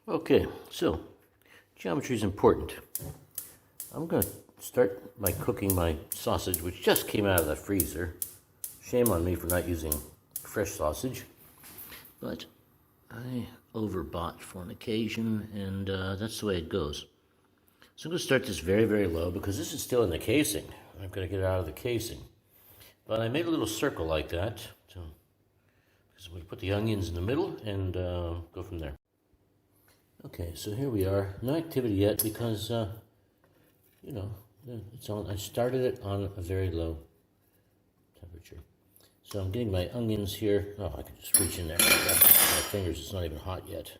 Okay, so geometry is important. I'm going to start by cooking my sausage, which just came out of the freezer. Shame on me for not using fresh sausage, but I overbought for an occasion, and that's the way it goes. So I'm going to start this very, very low because this is still in the casing. I'm going to get it out of the casing. But I made a little circle like that, because we put the onions in the middle and go from there. Okay, so here we are. No activity yet because, it's on. I started it on a very low temperature. So I'm getting my onions here. Oh, I can just reach in there. My fingers, it's not even hot yet.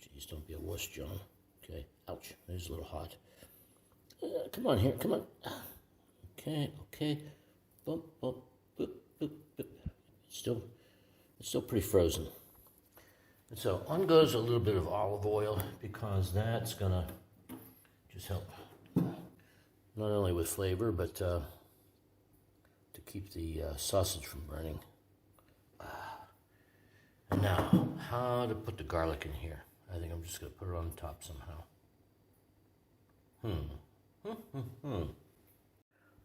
Jeez, don't be a wuss, John. Okay, ouch, it is a little hot. Come on here, come on. Okay. Bump, boop, boop, boop. It's still pretty frozen. And so on goes a little bit of olive oil because that's gonna just help not only with flavor but to keep the sausage from burning. And now, how to put the garlic in here? I think I'm just gonna put it on top somehow.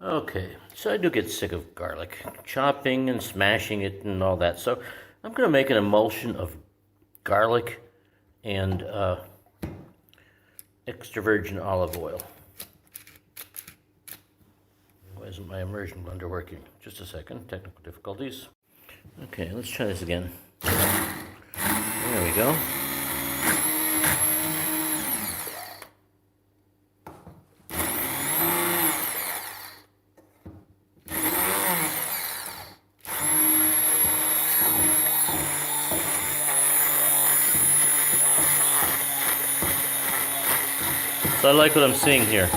Okay, so I do get sick of garlic, chopping and smashing it and all that. So I'm gonna make an emulsion of garlic and extra virgin olive oil. Why isn't my immersion blender working? Just a second, technical difficulties. Okay, let's try this again. There we go. So I like what I'm seeing here,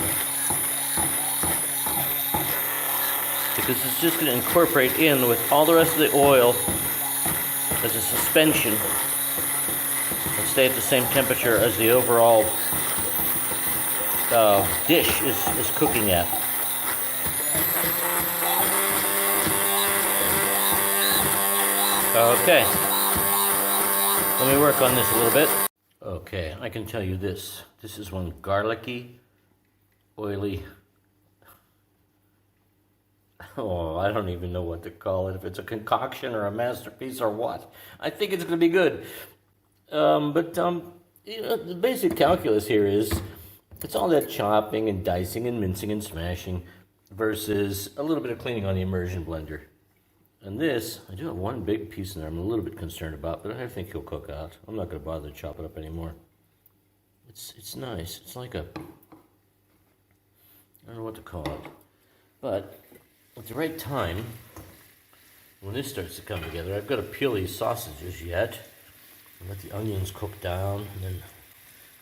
because it's just going to incorporate in with all the rest of the oil as a suspension and stay at the same temperature as the overall dish is cooking at. Okay, let me work on this a little bit. Okay, I can tell you this. This is one garlicky, oily, I don't even know what to call it, if it's a concoction or a masterpiece or what. I think it's going to be good. The basic calculus here is it's all that chopping and dicing and mincing and smashing versus a little bit of cleaning on the immersion blender. And this, I do have one big piece in there I'm a little bit concerned about, but I think he'll cook out. I'm not going to bother to chop it up anymore. It's nice. It's like I don't know what to call it. But at the right time, when this starts to come together, I've got to peel these sausages yet. And let the onions cook down, and then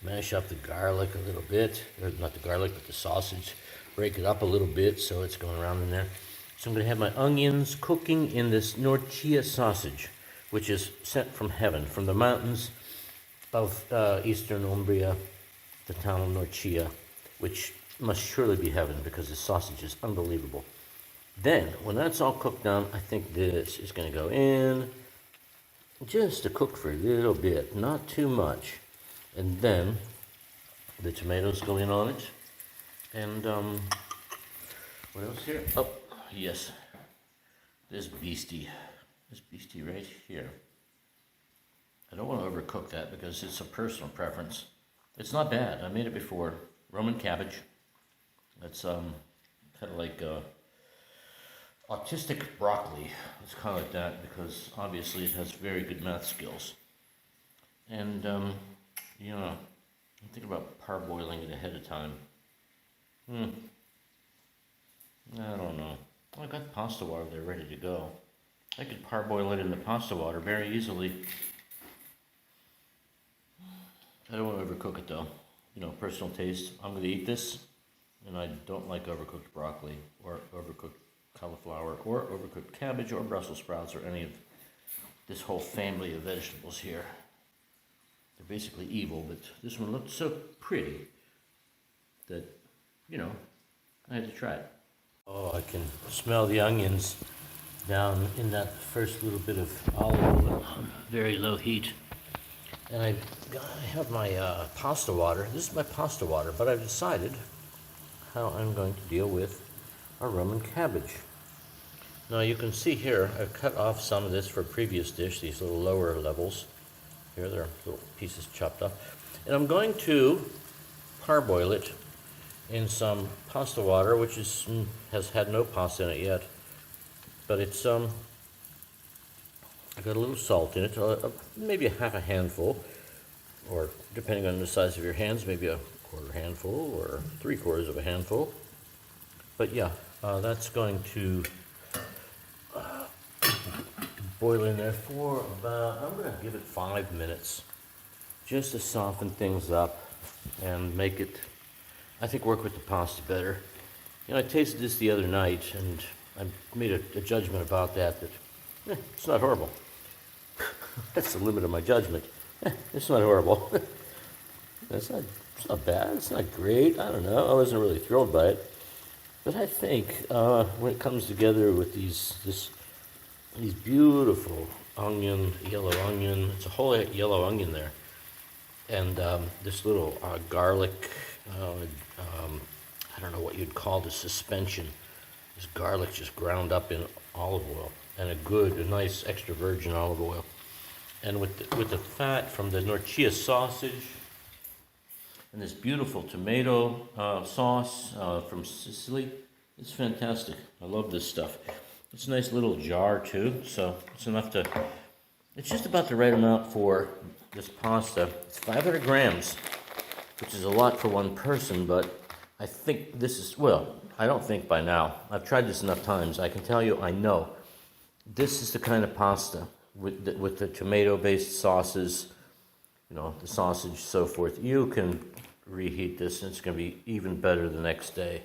mash up the garlic a little bit. Or not the garlic, but the sausage. Break it up a little bit so it's going around in there. So I'm going to have my onions cooking in this norcia sausage, which is sent from heaven, from the mountains of eastern Umbria, the town of Norcia, which must surely be heaven because the sausage is unbelievable. Then, when that's all cooked down, I think this is going to go in just to cook for a little bit, not too much. And then the tomatoes go in on it. And what else here? Oh, yes, this beastie right here. I don't want to overcook that because it's a personal preference. It's not bad. I made it before. Roman cabbage. It's kind of like autistic broccoli. Let's call it that because obviously it has very good math skills. And I'm thinking about parboiling it ahead of time. I don't know. I got pasta water there ready to go. I could parboil it in the pasta water very easily. I don't want to overcook it though. Personal taste. I'm going to eat this, and I don't like overcooked broccoli or overcooked cauliflower or overcooked cabbage or Brussels sprouts or any of this whole family of vegetables here. They're basically evil, but this one looked so pretty that, I had to try it. Oh, I can smell the onions down in that first little bit of olive oil on very low heat. And I have my pasta water. This is my pasta water, but I've decided how I'm going to deal with our Roman cabbage. Now you can see here, I've cut off some of this for a previous dish, these little lower levels. Here, they're little pieces chopped up. And I'm going to parboil it in some pasta water, which has had no pasta in it yet. But it's I've got a little salt in it, maybe a half a handful, or depending on the size of your hands, maybe a quarter handful or 3/4 of a handful. But yeah, that's going to boil in there for about, I'm going to give it 5 minutes, just to soften things up and make it, I think, work with the pasta better. You know, I tasted this the other night, and I made a judgment about that it's not horrible. That's the limit of my judgment. It's not horrible. It's not bad. It's not great. I don't know. I wasn't really thrilled by it. But I think when it comes together with these beautiful yellow onion, it's a whole yellow onion there, and this little garlic, I don't know what you'd call the suspension. This garlic just ground up in olive oil, and a nice extra virgin olive oil. And with the fat from the norcia sausage, and this beautiful tomato sauce from Sicily, it's fantastic. I love this stuff. It's a nice little jar too, so it's just about the right amount for this pasta. It's 500 grams, which is a lot for one person, but I think this is, well, I don't think by now. I've tried this enough times. I can tell you, I know. This is the kind of pasta with the tomato-based sauces, you know, the sausage, so forth. You can reheat this, and it's going to be even better the next day.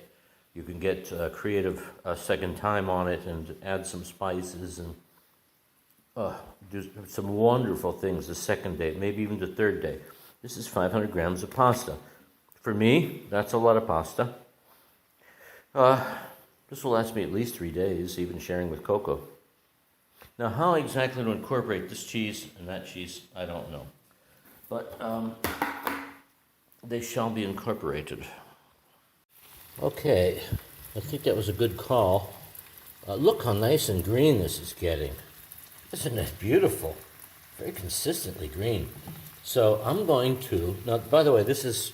You can get creative a second time on it and add some spices and do some wonderful things the second day, maybe even the third day. This is 500 grams of pasta. For me, that's a lot of pasta. This will last me at least 3 days, even sharing with Coco. Now, how exactly to incorporate this cheese and that cheese, I don't know. But they shall be incorporated. Okay, I think that was a good call. Look how nice and green this is getting. Isn't that beautiful? Very consistently green. So I'm going to, now by the way, this is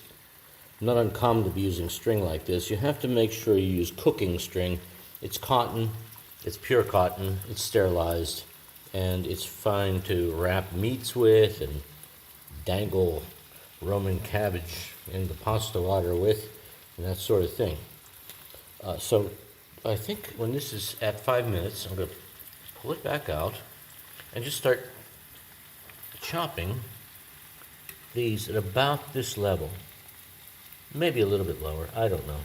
not uncommon to be using string like this. You have to make sure you use cooking string. It's cotton, it's pure cotton, it's sterilized, and it's fine to wrap meats with and dangle Roman cabbage in the pasta water with, and that sort of thing. So I think when this is at 5 minutes, I'm going to pull it back out and just start chopping these at about this level, maybe a little bit lower, I don't know,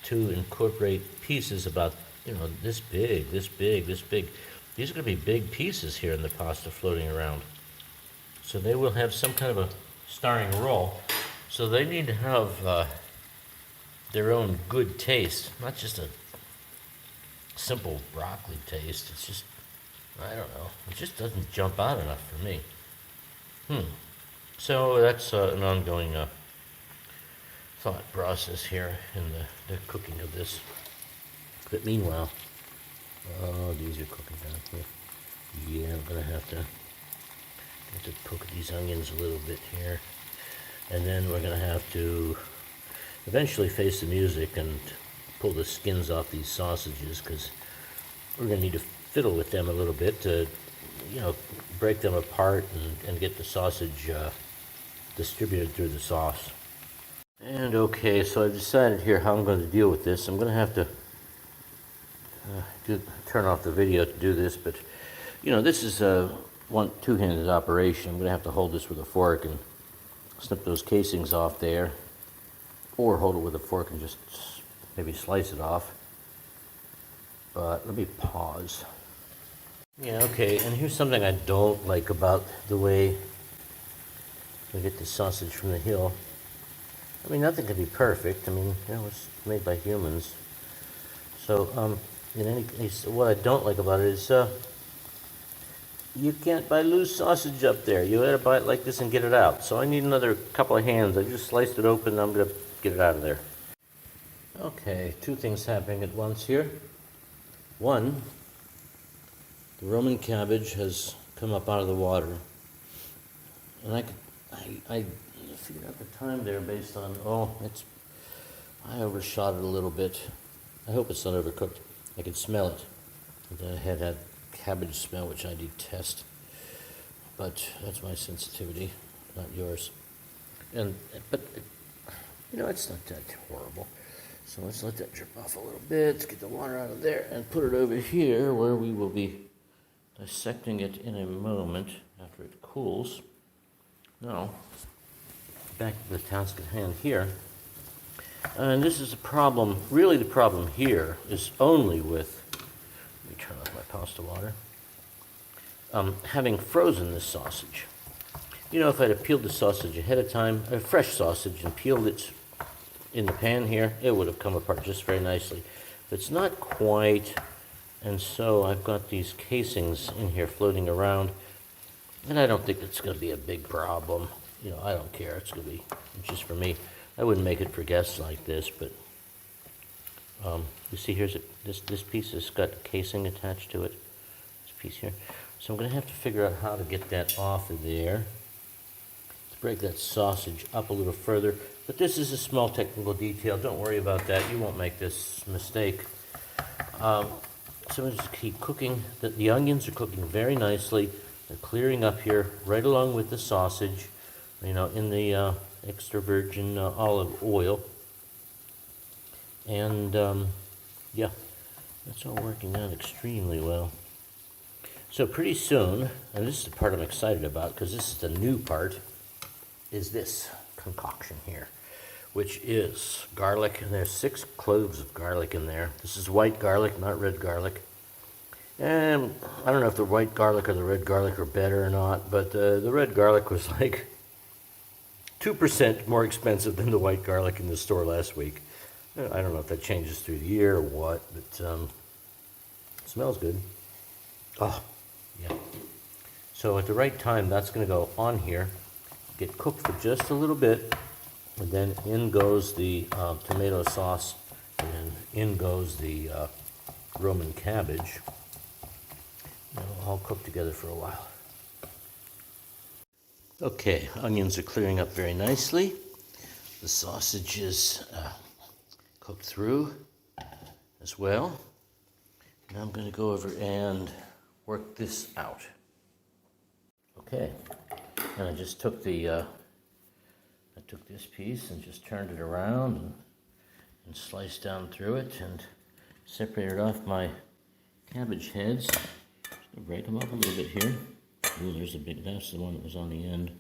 to incorporate pieces about, this big, this big, this big. These are going to be big pieces here in the pasta floating around. So they will have some kind of a starring role. So they need to have their own good taste, not just a simple broccoli taste. It's just, I don't know, it just doesn't jump out enough for me. So that's an ongoing thought process here in the cooking of this. But meanwhile, these are cooking down here. Yeah, I'm gonna have to cook these onions a little bit here, and then we're gonna have to eventually face the music and pull the skins off these sausages, because we're gonna need to fiddle with them a little bit to, break them apart and get the sausage distributed through the sauce. And okay, so I've decided here how I'm going to deal with this. I'm going to have to turn off the video to do this, but this is a two-handed operation. I'm going to have to hold this with a fork and snip those casings off there, or hold it with a fork and just maybe slice it off. But let me pause. Yeah, okay, and here's something I don't like about the way we get the sausage from the hill. I mean, nothing can be perfect. I mean, it's made by humans. So, in any case, what I don't like about it is you can't buy loose sausage up there. You gotta buy it like this and get it out. So I need another couple of hands. I just sliced it open and I'm gonna get it out of there. Okay, two things happening at once here. One, the Roman cabbage has come up out of the water. And I figured out the time there based on, I overshot it a little bit. I hope it's not overcooked. I can smell it. I had that cabbage smell, which I detest. But that's my sensitivity, not yours. But it's not that horrible. So let's let that drip off a little bit, get the water out of there, and put it over here where we will be dissecting it in a moment after it cools. Now, back to the task at hand here. And this is a problem, really the problem here is only with, let me turn off my pasta water, having frozen this sausage. If I'd have peeled the sausage ahead of time, a fresh sausage, and peeled it in the pan here, it would have come apart just very nicely. But it's not quite, and so I've got these casings in here floating around, and I don't think it's going to be a big problem. I don't care. It's going to be just for me. I wouldn't make it for guests like this, but you see here's this piece has got a casing attached to it. This piece here. So I'm going to have to figure out how to get that off of there. To break that sausage up a little further. But this is a small technical detail. Don't worry about that. You won't make this mistake. So I'm just keep cooking. The onions are cooking very nicely. They're clearing up here right along with the sausage, in the extra virgin olive oil. And yeah, that's all working out extremely well. So pretty soon, and this is the part I'm excited about because this is the new part, is this concoction here, which is garlic, and there's 6 cloves of garlic in there. This is white garlic, not red garlic. And I don't know if the white garlic or the red garlic are better or not, but the red garlic was like 2% more expensive than the white garlic in the store last week. I don't know if that changes through the year or what, but it smells good. Oh, yeah. So at the right time, that's going to go on here, get cooked for just a little bit, and then in goes the tomato sauce, and then in goes the Roman cabbage. It'll all cook together for a while. Okay, onions are clearing up very nicely. The sausage is cooked through as well. Now I'm going to go over and work this out. Okay, and I just took this piece and just turned it around and sliced down through it and separated off my cabbage heads. Just gonna break them up a little bit here. Ooh, there's a big, that's the one that was on the end.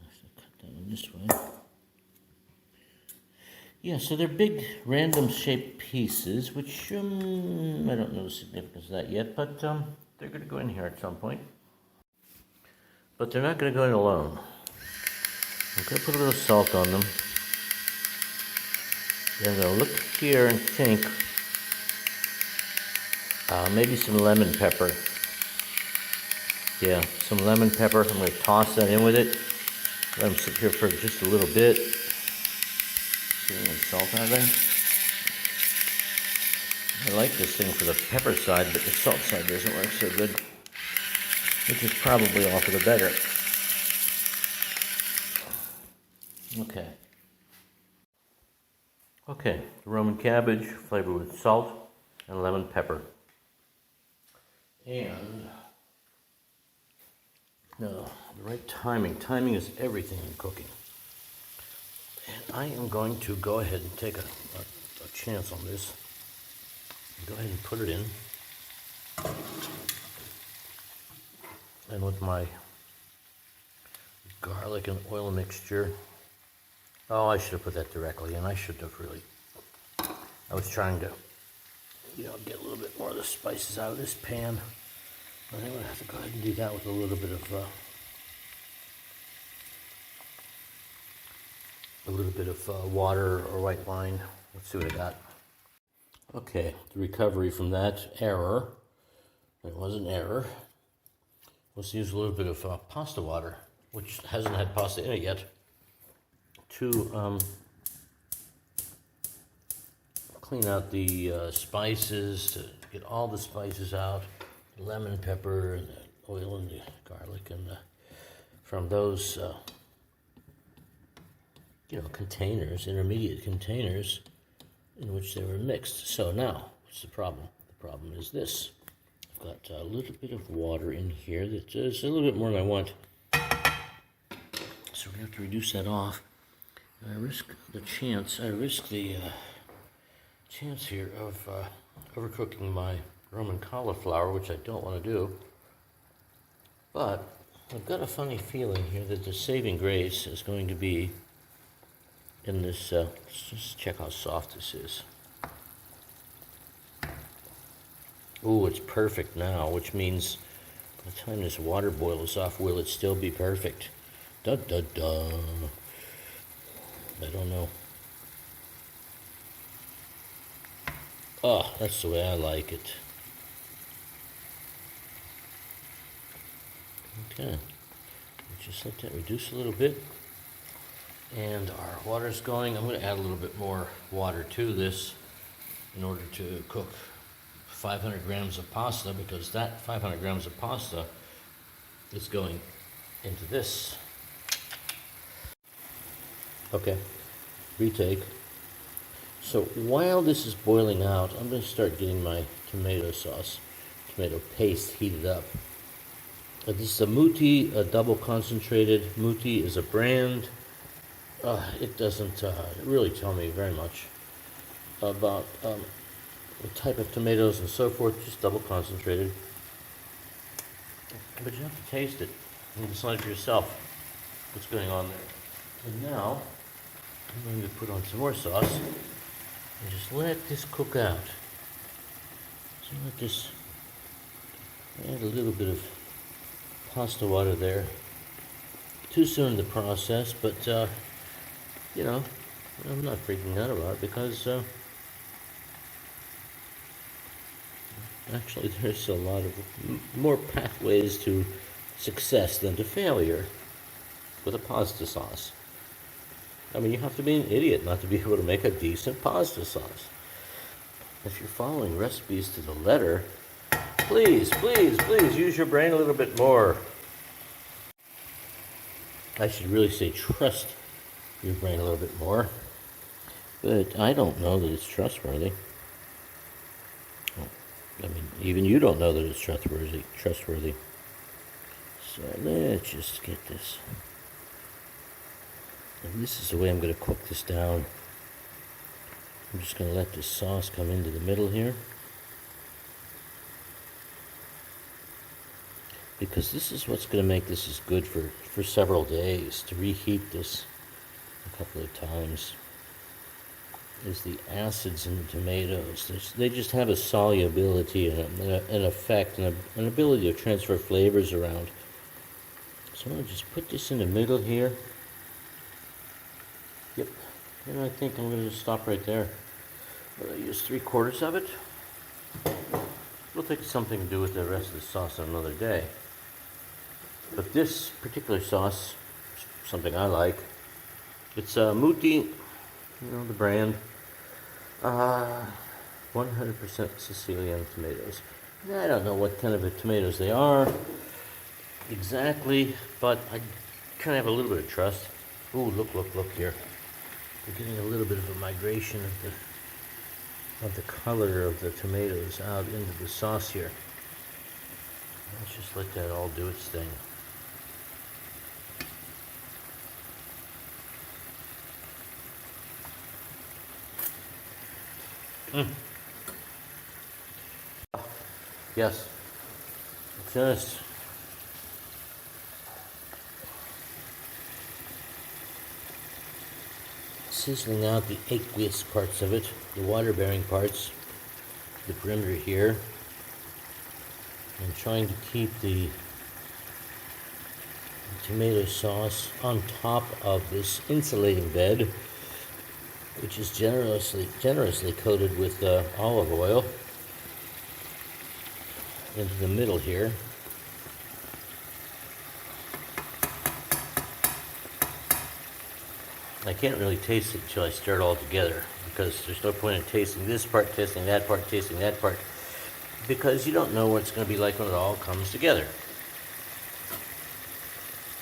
I have to cut that one this way. Yeah, so they're big, random shaped pieces, which I don't know the significance of that yet, but they're going to go in here at some point. But they're not going to go in alone. I'm going to put a little salt on them. Then I'm going to look here and think maybe some lemon pepper. Yeah, some lemon pepper. I'm going to toss that in with it. Let them sit here for just a little bit. See a little salt out of there. I like this thing for the pepper side, but the salt side doesn't work so good. Which is probably all for the better. Okay. Okay, the Roman cabbage flavored with salt and lemon pepper. And no, the right timing. Timing is everything in cooking. And I am going to go ahead and take a chance on this. Go ahead and put it in. And with my garlic and oil mixture. Oh, I should have put that directly in. I should have really. I was trying to, get a little bit more of the spices out of this pan. I think I'm going to have to go ahead and do that with a little bit of water or white wine. Let's see what I got. Okay, the recovery from that error. It was an error. Let's use a little bit of pasta water, which hasn't had pasta in it yet, to clean out the spices, to get all the spices out, lemon, pepper, and the oil and the garlic, and from those containers, intermediate containers in which they were mixed. So now, what's the problem? The problem is this. I've got a little bit of water in here that is a little bit more than I want. So we have to reduce that off. I risk the chance here of overcooking my Roman cauliflower, which I don't want to do. But I've got a funny feeling here that the saving grace is going to be in this. Let's just check how soft this is. Ooh, it's perfect now, which means by the time this water boils off, will it still be perfect? Da da da. I don't know. Oh, that's the way I like it. Okay, just let that reduce a little bit. And our water's going. I'm going to add a little bit more water to this in order to cook 500 grams of pasta, because that 500 grams of pasta is going into this. Okay, retake. So while this is boiling out, I'm going to start getting my tomato sauce, tomato paste heated up. This is a Muti, a double concentrated. Muti is a brand. It doesn't really tell me very much about the type of tomatoes and so forth, just double concentrated. But you have to taste it and decide for yourself what's going on there. And now I'm going to put on some more sauce and just let this cook out. So let this, add a little bit of pasta water there. Too soon in the process, but I'm not freaking out about it, because actually there's a lot of more pathways to success than to failure with a pasta sauce. I mean, you have to be an idiot not to be able to make a decent pasta sauce. If you're following recipes to the letter, please use your brain a little bit more. I should really say trust your brain a little bit more. But I don't know that it's trustworthy. I mean, even you don't know that it's trustworthy. So let's just get this. And this is the way I'm going to cook this down. I'm just going to let this sauce come into the middle here, because this is what's going to make this as good for several days. To reheat this a couple of times is the acids in the tomatoes. They just have a solubility and an effect and an ability to transfer flavors around. So I'm going to just put this in the middle here. Yep, and I think I'm going to just stop right there. I'll use 3/4 of it. We'll take something to do with the rest of the sauce on another day. But this particular sauce, something I like. It's Muti, the brand. 100% Sicilian tomatoes. I don't know what kind of tomatoes they are exactly, but I kind of have a little bit of trust. Ooh, look here. We're getting a little bit of a migration of the color of the tomatoes out into the sauce here. Let's just let that all do its thing. Yes, just sizzling out the aqueous parts of it, the water-bearing parts, the perimeter here, and trying to keep the tomato sauce on top of this insulating bed, which is generously coated with olive oil, into the middle here. I can't really taste it until I stir it all together, because there's no point in tasting this part, tasting that part, because you don't know what it's going to be like when it all comes together.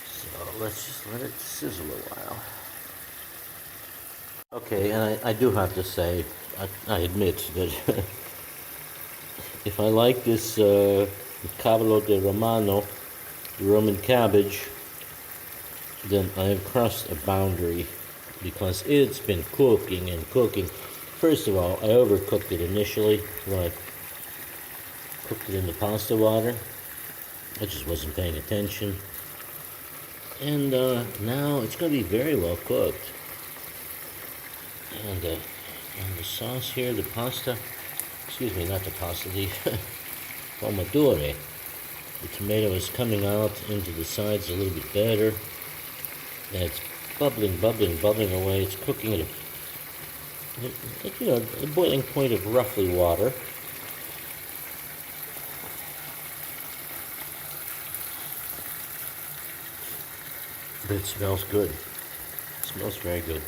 So let's just let it sizzle a while. Okay, and I do have to say, I admit that if I like this cavallo di Romano, the Roman cabbage, then I have crossed a boundary, because it's been cooking and cooking. First of all, I overcooked it initially when I cooked it in the pasta water. I just wasn't paying attention. And now it's going to be very well cooked. And the sauce here, the pasta, excuse me, not the pasta, the pomodoro. The tomato is coming out into the sides a little bit better. And it's bubbling away. It's cooking at a boiling point of roughly water. But it smells good. It smells very good.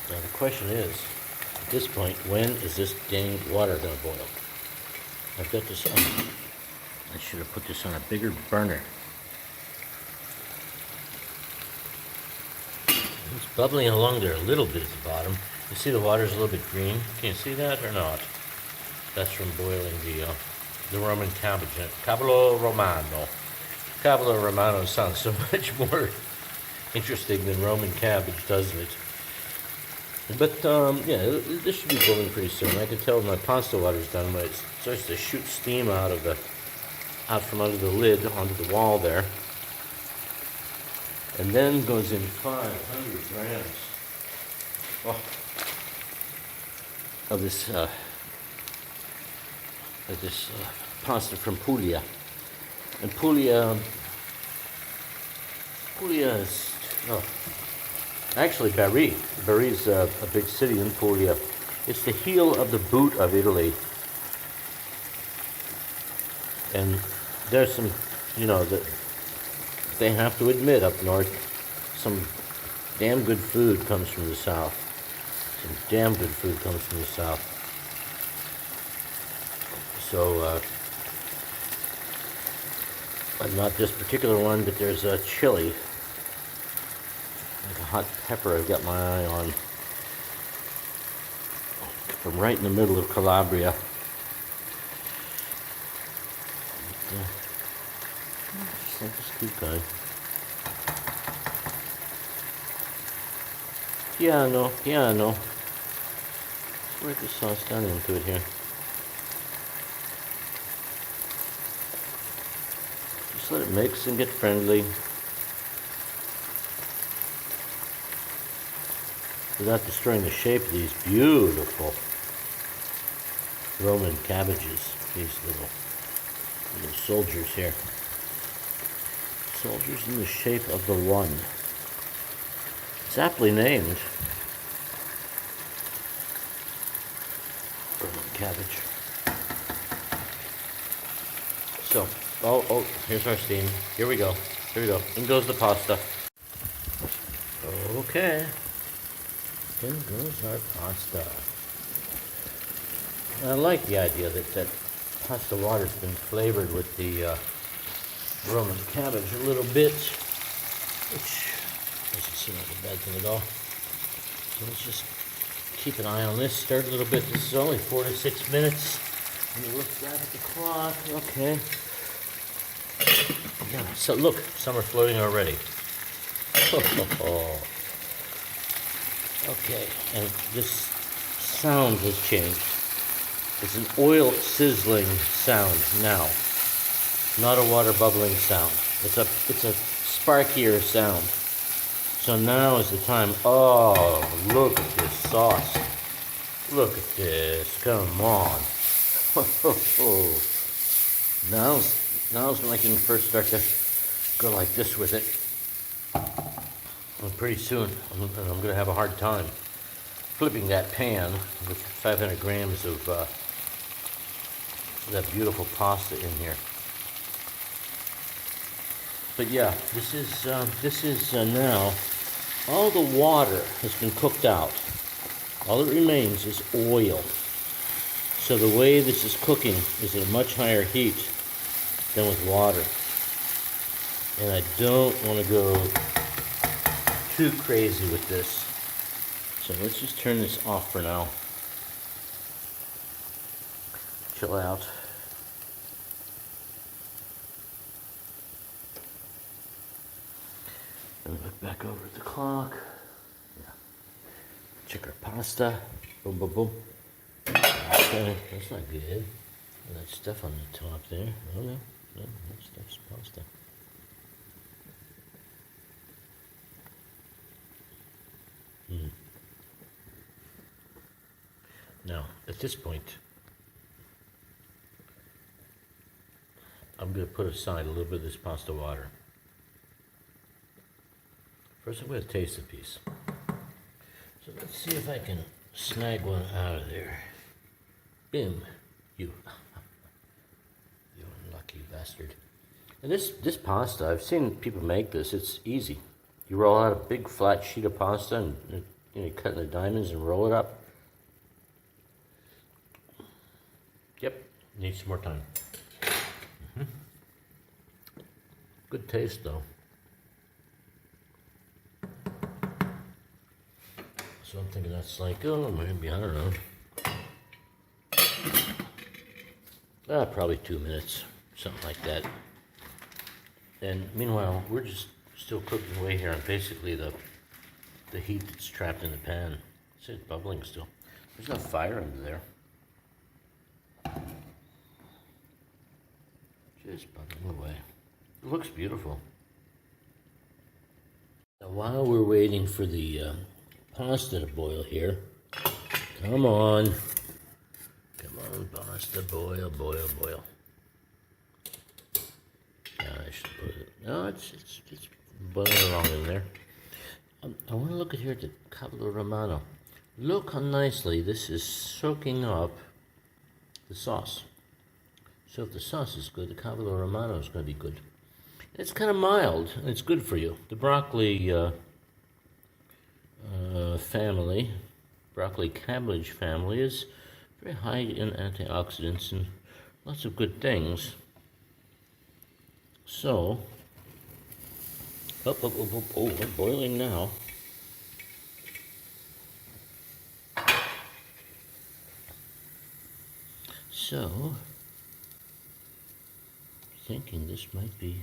Now the question is, at this point, when is this dang water going to boil? I've got this on. I should have put this on a bigger burner. It's bubbling along there a little bit at the bottom. You see the water's a little bit green. Can you see that or not? That's from boiling the Roman cabbage. Cavallo Romano. Cavallo Romano sounds so much more interesting than Roman cabbage, doesn't it? But yeah, this should be boiling pretty soon. I can tell my pasta water's done when it starts to shoot steam out from under the lid onto the wall there, and then goes in 500 grams of this pasta from Puglia. And Puglia is actually Bari. Bari is a big city in Puglia. It's the heel of the boot of Italy. And there's some, that they have to admit up north, some damn good food comes from the south. Some damn good food comes from the south. So, not this particular one, but there's a chili. Like a hot pepper I've got my eye on. From right in the middle of Calabria. Just keep going. Piano. Work the sauce down into it here. Just let it mix and get friendly. Without destroying the shape of these beautiful Roman cabbages. These little soldiers here. Soldiers in the shape of the one. It's aptly named. Roman cabbage. So, here's our steam. Here we go. In goes the pasta. Okay. In goes our pasta. I like the idea that pasta water's been flavored with the Roman cabbage a little bit, which doesn't seem like a bad thing at all. So let's just keep an eye on this, stir it a little bit. This is only 4 to 6 minutes. Let me look back at the clock. Okay. Yeah, so look, some are floating already. Okay, and this sound has changed. It's an oil sizzling sound now, not a water bubbling sound. It's a sparkier sound. So now is the time. Oh, look at this sauce. Look at this. Come on. Now's when I can first start to go like this with it. And pretty soon, I'm going to have a hard time flipping that pan with 500 grams of that beautiful pasta in here. But yeah, this is now, all the water has been cooked out. All that remains is oil. So the way this is cooking is at a much higher heat than with water. And I don't want to go too crazy with this. So let's just turn this off for now. Chill out. And look back over at the clock. Yeah. Check our pasta. Boom, boom, boom. Okay, that's not good. And that stuff on the top there. Oh no, no, that stuff's pasta. Now, at this point, I'm going to put aside a little bit of this pasta water. First, I'm going to taste the piece. So let's see if I can snag one out of there. Bim, you unlucky bastard. And this pasta, I've seen people make this. It's easy. You roll out a big flat sheet of pasta and you cut in the diamonds and roll it up. Yep, needs some more time. Good taste though. So I'm thinking that's like, oh, maybe, I don't know. Probably 2 minutes, something like that. And meanwhile, we're just still cooking away here on basically the heat that's trapped in the pan. See, it's bubbling still. There's no fire under there. Just bubbling away. It looks beautiful. Now, while we're waiting for the pasta to boil here, come on, pasta, boil, boil, boil. I should put it. No, it's boiling along in there. I want to look at here at the cabbage romano. Look how nicely this is soaking up the sauce. So if the sauce is good, the cabbage romano is going to be good. It's kind of mild, and it's good for you. The broccoli family, broccoli cabbage family, is very high in antioxidants and lots of good things. So, we're boiling now. So, thinking this might be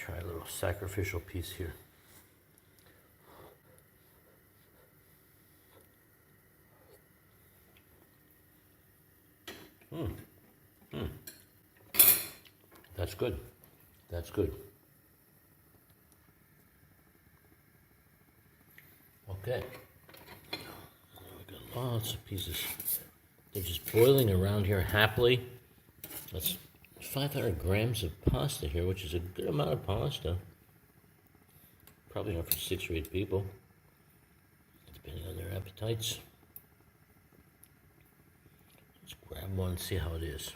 try a little sacrificial piece here. That's good. That's good. Okay. We got lots of pieces. They're just boiling around here happily. That's 500 grams of pasta here, which is a good amount of pasta. Probably enough for 6 or 8 people, depending on their appetites. Let's grab one and see how it is.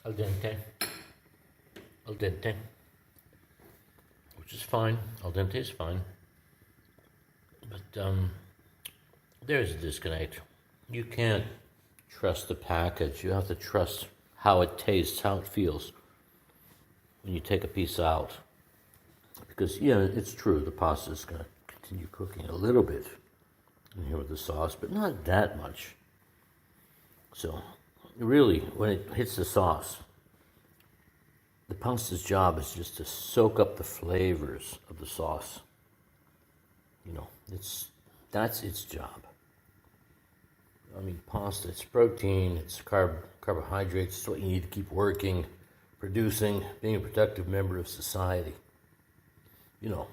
Al dente. Al dente. Which is fine. Al dente is fine. But there's a disconnect. You can't trust the package. You have to trust how it tastes, how it feels when you take a piece out. Because, yeah, it's true, the pasta is going to continue cooking a little bit in here with the sauce, but not that much. So, really, when it hits the sauce, the pasta's job is just to soak up the flavors of the sauce. You know, that's its job. I mean, pasta, it's protein, it's carbohydrates, it's what you need to keep working, producing, being a productive member of society. You know,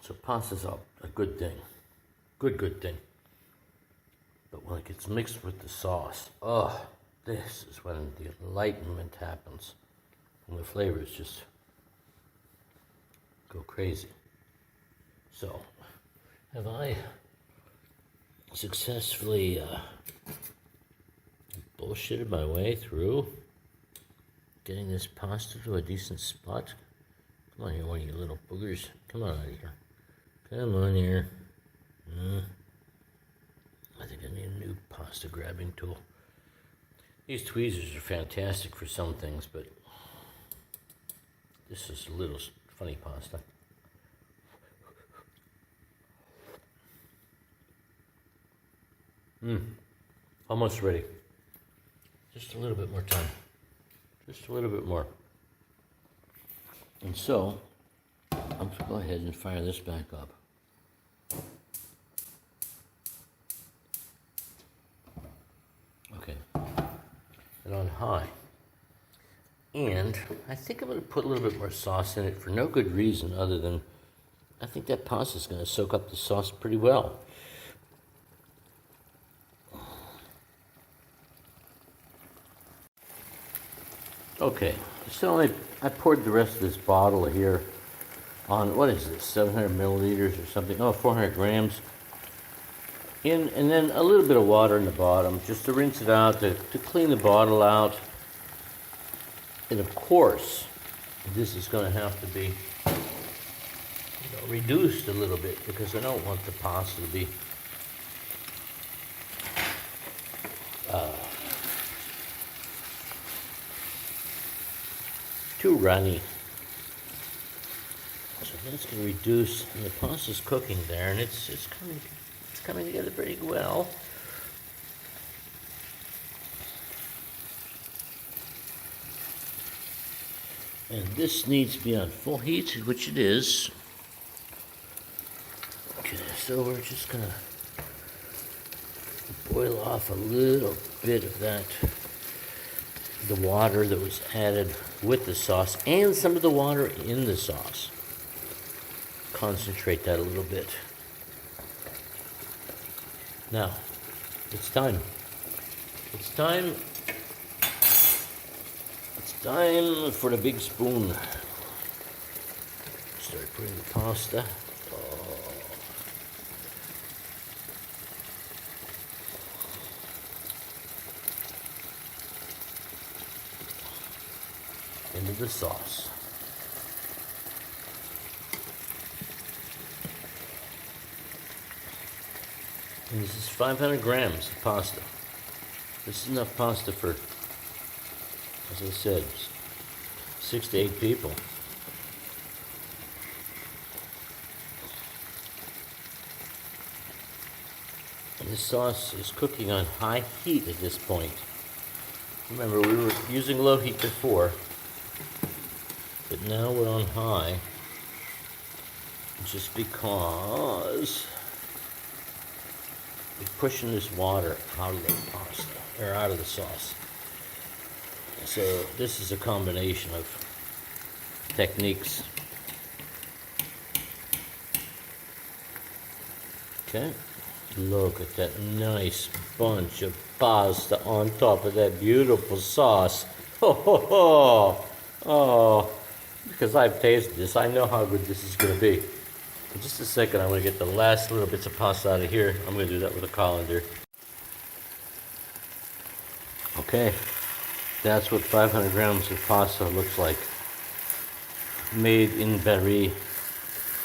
so pasta's a good thing. Good thing. But when it gets mixed with the sauce, oh, this is when the enlightenment happens. And the flavors just go crazy. So, have I successfully bullshitted my way through getting this pasta to a decent spot? Come on here, one of you little boogers. Come on out of here. Come on here. I think I need a new pasta grabbing tool. These tweezers are fantastic for some things, but this is a little funny pasta. Almost ready. Just a little bit more time. Just a little bit more. And so, I'm going to go ahead and fire this back up. Okay. And on high. And I think I'm going to put a little bit more sauce in it for no good reason other than I think that pasta is going to soak up the sauce pretty well. Okay, so I poured the rest of this bottle here on, what is this, 700 milliliters or something? Oh, 400 grams. And then a little bit of water in the bottom, just to rinse it out, to clean the bottle out. And of course, this is going to have to be reduced a little bit because I don't want the pasta to be too runny. So that's going to reduce, and the pasta's cooking there, and it's coming together pretty well. And this needs to be on full heat, which it is. Okay, so we're just going to boil off a little bit of that, the water that was added with the sauce and some of the water in the sauce. Concentrate that a little bit. Now, it's time. It's time for the big spoon. Start putting the pasta. Into the sauce. And this is 500 grams of pasta. This is enough pasta for, as I said, 6 to 8 people. And this sauce is cooking on high heat at this point. Remember, we were using low heat before, but now we're on high, just because we're pushing this water out of the pasta, or out of the sauce. So this is a combination of techniques. Okay, look at that nice bunch of pasta on top of that beautiful sauce. Ho ho ho! Oh, because I've tasted this, I know how good this is going to be. In just a second, I'm going to get the last little bits of pasta out of here. I'm going to do that with a colander. Okay, that's what 500 grams of pasta looks like. Made in Bari,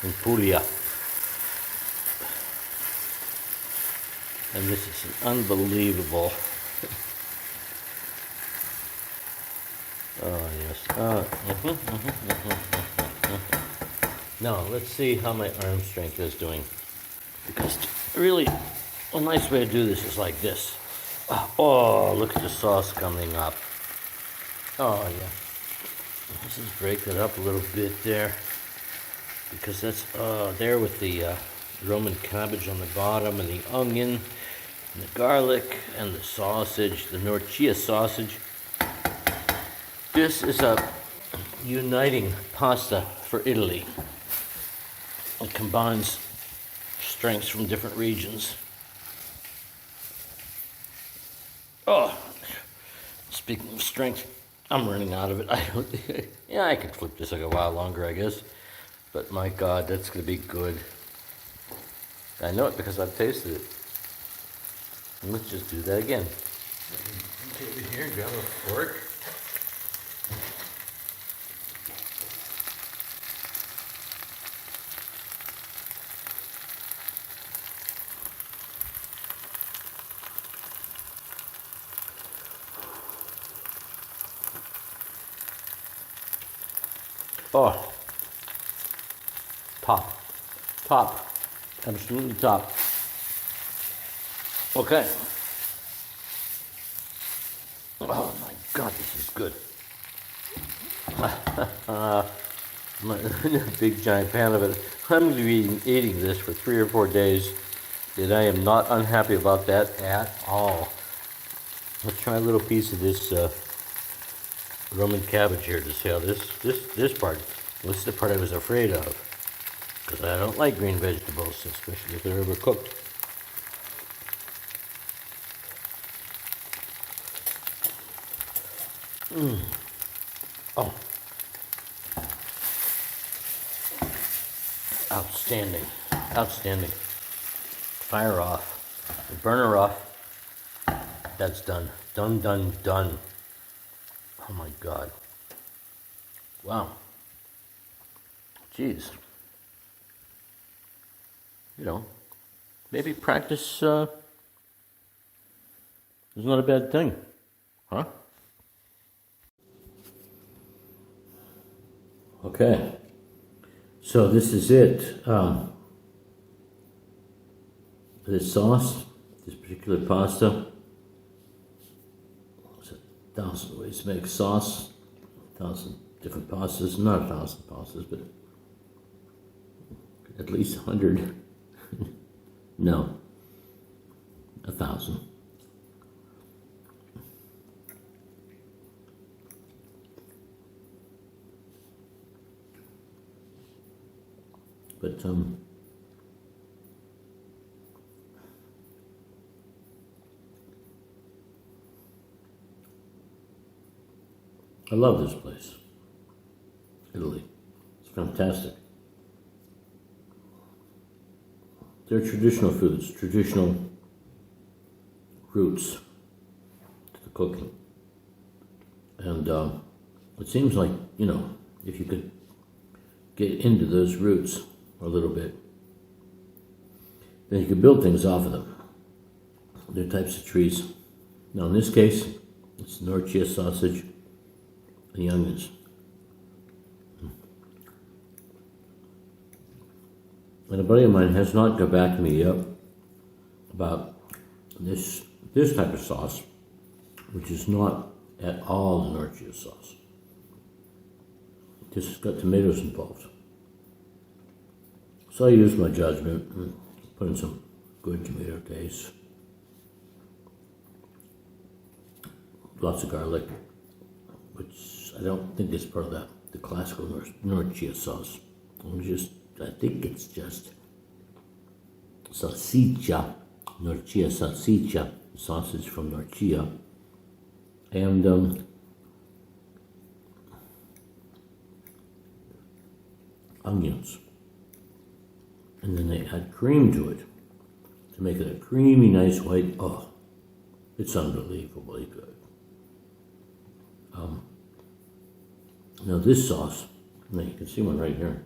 in Puglia. And this is an unbelievable. Oh, yes. Now, let's see how my arm strength is doing. Because really, a nice way to do this is like this. Oh, look at the sauce coming up. Oh, yeah. Let's just break that up a little bit there. Because that's there with the Roman cabbage on the bottom, and the onion, and the garlic, and the sausage, the norcia sausage. This is a uniting pasta for Italy. It combines strengths from different regions. Oh, speaking of strength, I'm running out of it. Yeah, I could flip this like a while longer, I guess. But my God, that's gonna be good. I know it because I've tasted it. And let's just do that again. Over here, grab a fork. Oh, top, absolutely top. Okay. Oh my God, this is good. I'm a big giant fan of it. I'm going to be eating this for 3 or 4 days, and I am not unhappy about that at all. Let's try a little piece of this Roman cabbage here to see how this part. This is the part I was afraid of, because I don't like green vegetables, especially if they're overcooked. Oh, outstanding, outstanding. Fire off, burner off. That's done, done, done, done. Oh my God. Wow. Jeez. You know, maybe practice is not a bad thing, huh? Okay. So this is it. This sauce, this particular pasta. There's 1,000 ways to make sauce. 1,000 different pastas. Not 1,000 pastas, but at least 100. No, 1,000. But I love this place, Italy. It's fantastic. They're traditional foods, traditional roots to the cooking. And it seems like, you know, if you could get into those roots a little bit, then you could build things off of them. They're types of trees. Now in this case, it's norcia sausage and the onions. And a buddy of mine has not got back to me yet about this type of sauce, which is not at all norcia sauce. This has got tomatoes involved. So I used my judgment and put in some good tomato paste. Lots of garlic, which I don't think is part of the classical norcia sauce. I think it's just salsiccia, norcia salsiccia, sausage from Norcia, and onions. And then they add cream to it to make it a creamy, nice white. Oh, it's unbelievably good. Now this sauce, now you can see one right here.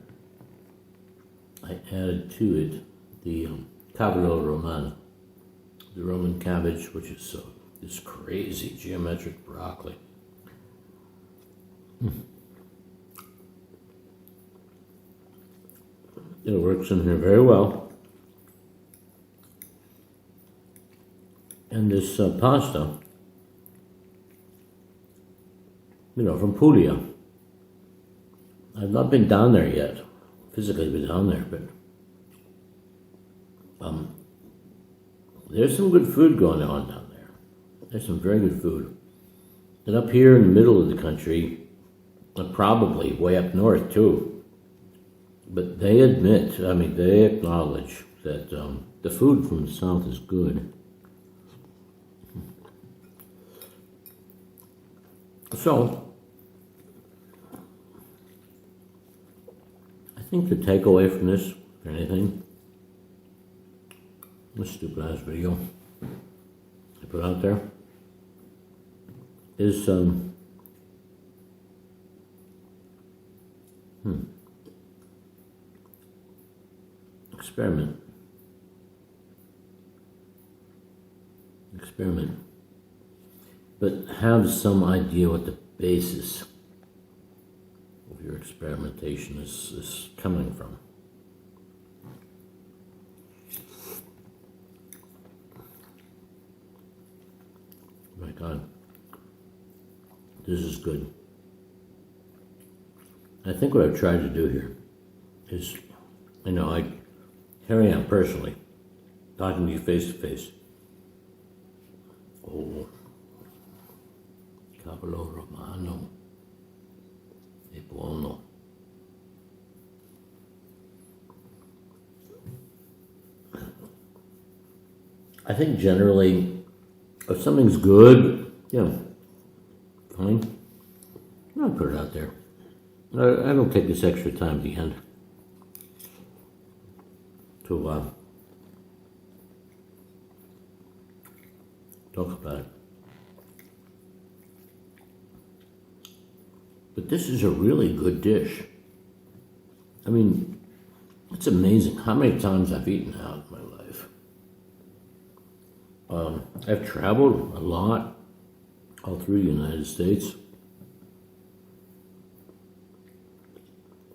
I added to it the cabbage romano, the Roman cabbage, which is this crazy geometric broccoli. It works in here very well. And this pasta, you know, from Puglia. I've not been down there yet, physically been down there, but there's some good food going on down there. There's some very good food. And up here in the middle of the country, and probably way up north too, but they admit, I mean, they acknowledge that the food from the south is good. So, I think the takeaway from this, if anything, this stupid ass video I put out there, is experiment. Experiment. But have some idea what the basis of your experimentation is coming from. My God, this is good. I think what I've tried to do here is, here I am personally, talking to you face to face. Oh, cavolo romano e buono. I think generally, if something's good, fine. I'll put it out there. I don't take this extra time at the end to talk about it. But this is a really good dish. I mean, it's amazing how many times I've eaten out in my life. I've traveled a lot all through the United States.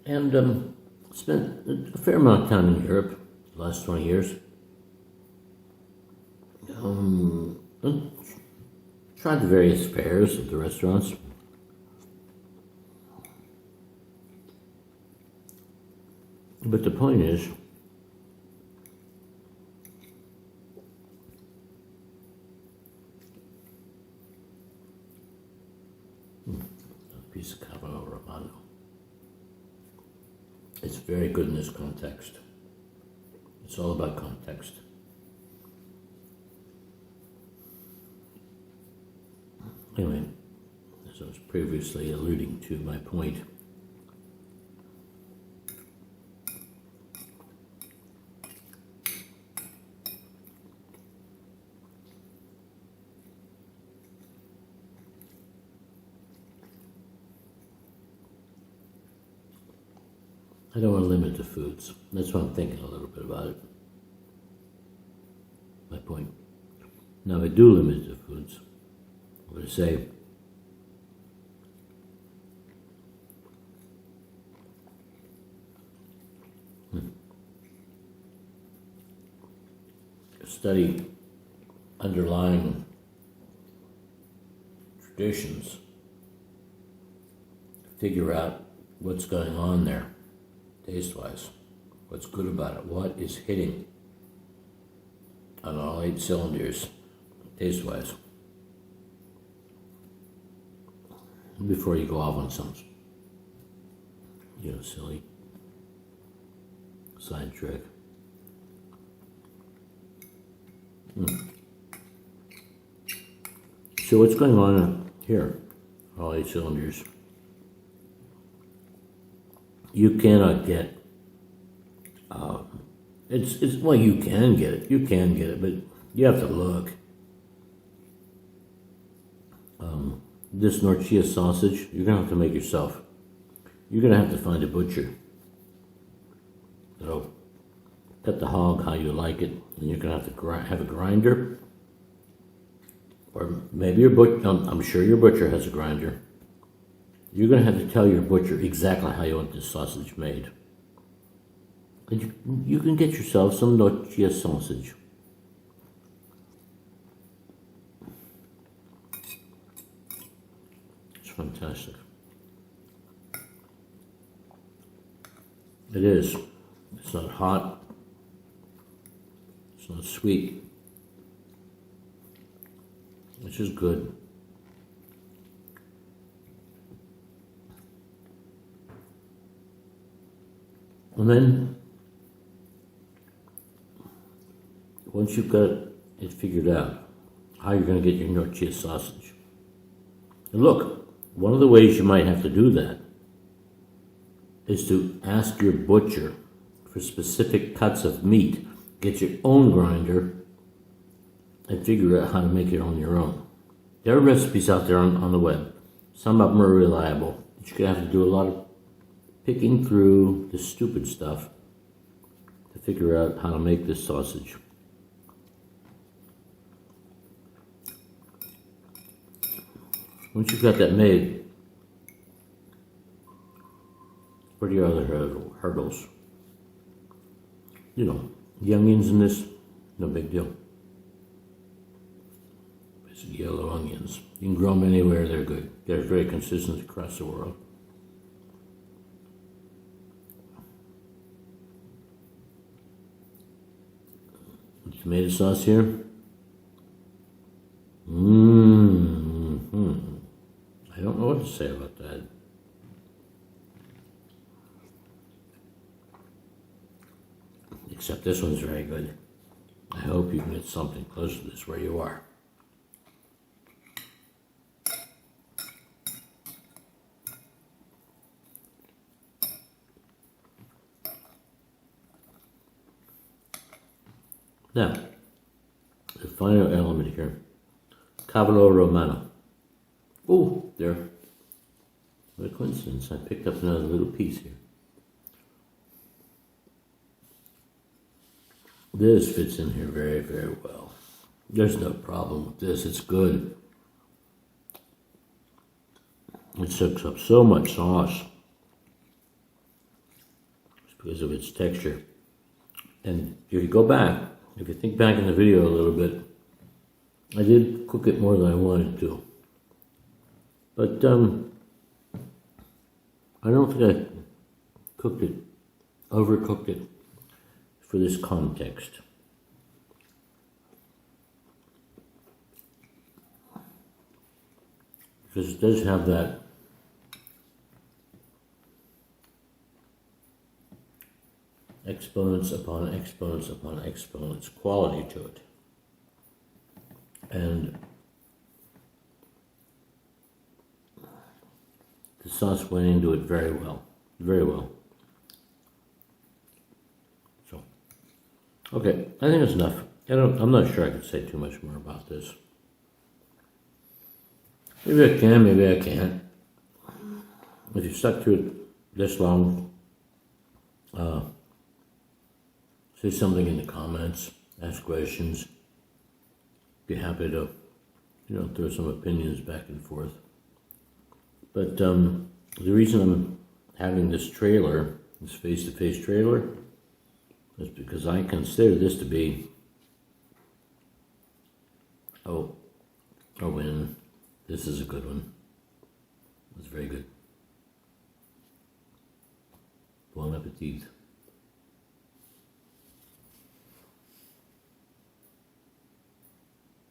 And spent a fair amount of time in Europe the last 20 years. Tried the various fares at the restaurants. But the point is, a piece of cabbage romano. It's very good in this context. It's all about context. Anyway, as I was previously alluding to my point, I don't want to limit the foods. That's why I'm thinking a little bit about it. My point. Now, I do limit the foods. I'm going to say, study underlying traditions, figure out what's going on there. Taste-wise, what's good about it? What is hitting on all 8 cylinders, taste-wise? Before you go off on some, silly side trick. So what's going on here? All 8 cylinders. You cannot get, well, you can get it, but you have to look. This norcia sausage, you're going to have to make yourself. You're going to have to find a butcher that'll cut the hog how you like it, and you're going to have to have a grinder, or maybe your butcher, I'm sure your butcher has a grinder. You're going to have to tell your butcher exactly how you want this sausage made. And you can get yourself some norcia sausage. It's fantastic. It is. It's not hot. It's not sweet. It's just good. And then, once you've got it figured out, how you're going to get your norcia sausage. And look, one of the ways you might have to do that is to ask your butcher for specific cuts of meat. Get your own grinder and figure out how to make it on your own. There are recipes out there on the web. Some of them are reliable. But you're going to have to do a lot of picking through the stupid stuff to figure out how to make this sausage. Once you've got that made, what are your other hurdles? You know, the onions in this, no big deal. Basic yellow onions. You can grow them anywhere, they're good. They're very consistent across the world. Tomato sauce here. I don't know what to say about that. Except this one's very good. I hope you can get something close to this where you are. Now, the final element here, cavallo romano. Oh, there. What a coincidence, I picked up another little piece here. This fits in here very, very well. There's no problem with this, it's good. It soaks up so much sauce. It's because of its texture. And if you go back, if you think back in the video a little bit, I did cook it more than I wanted to. But I don't think I cooked it, overcooked it for this context. Because it does have that exponents upon exponents upon exponents quality to it. And the sauce went into it very well, very well. So, okay, I think that's enough. I'm not sure I could say too much more about this. Maybe I can, maybe I can't. If you stuck to it this long, say something in the comments, ask questions. Be happy to, throw some opinions back and forth. But the reason I'm having this trailer, this face-to-face trailer, is because I consider this to be a win. This is a good one. It's very good. Bon appetit.